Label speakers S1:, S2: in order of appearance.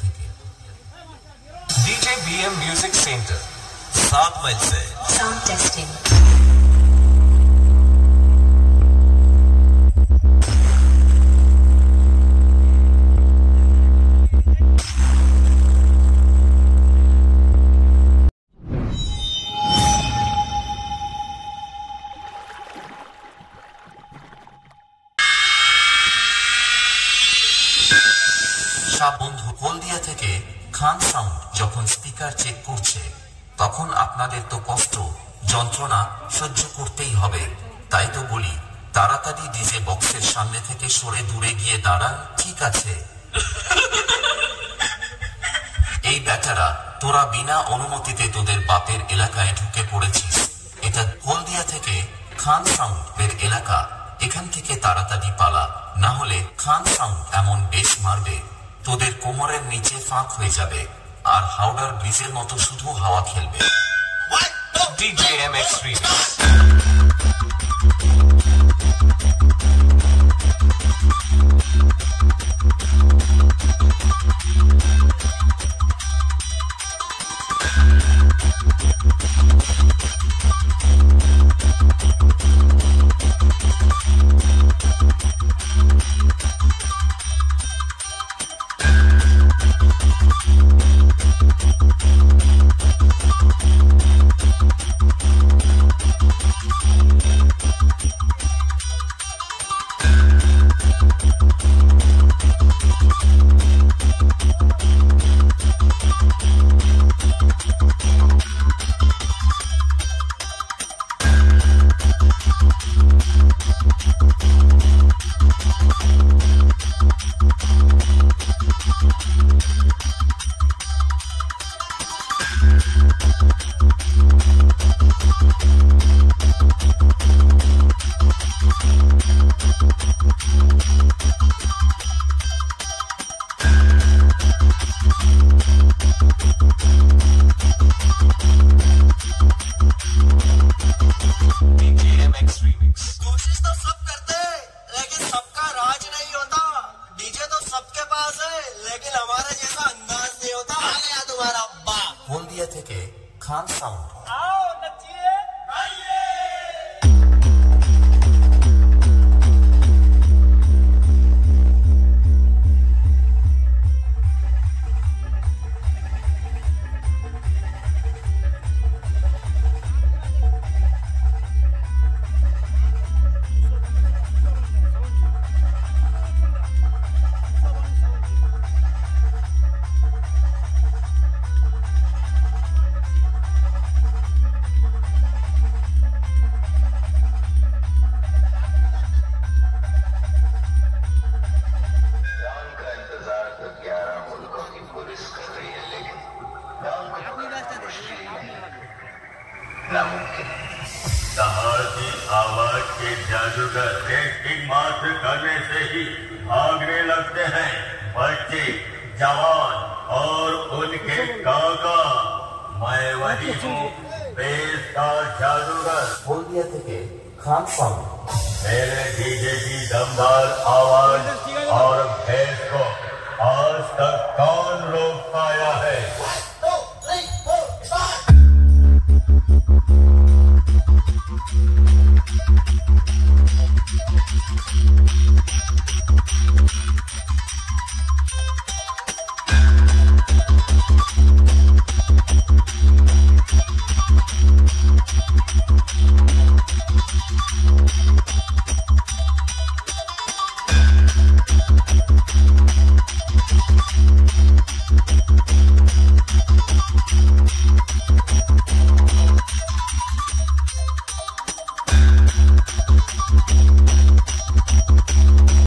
S1: থেকে। DJ BM music centre 7 mile से sound testing. বন্ধু হলদিয়া থেকে খান সাউন্ড যখন স্পিকার চেক করছে তখন আপনাদের তো কষ্ট যন্ত্রণা সহ্য করতেই হবে, তাই তো বলি তাড়াতাড়ি ডিজে বক্সের সামনে থেকে সরে দূরে গিয়ে দাঁড়ান। ঠিক আছে? এই বেচারা তোরা বিনা অনুমতিতে তোদের বাপের এলাকায় ঢুকে পড়েছিস। এটা হলদিয়া থেকে খান সাউন্ডের এলাকা, এখান থেকে তাড়াতাড়ি পালা, না হলে খান সাউন্ড এমন বেশ মারবে তোদের কোমরের নিচে ফাঁক হয়ে যাবে আর হাওড়ার ব্রিজের মতো শুধু হাওয়া খেলবে। DJ MX remix.
S2: कोशिश तो सब करते लेकिन सबका राज नहीं होता। डीजे तो सबके पास है लेकिन हमारा जैसा अंदाज नहीं होता। आ गया तुम्हारा अब्बा।
S1: हल्दिया থেকে खान साउंड।
S2: आओ नचिए आइए।
S3: की आवाज के जादूगर टेस्टिंग मात्र करने से ही भागने लगते हैं बच्चे जवान और उनके काका। मैं वही हूँ बेस का जादूगर।
S1: हल्दिया থেকে खान साउंड।
S3: मेरे डीजे की दमदार आवाज और भेस को आज तक कौन रोक पाया है?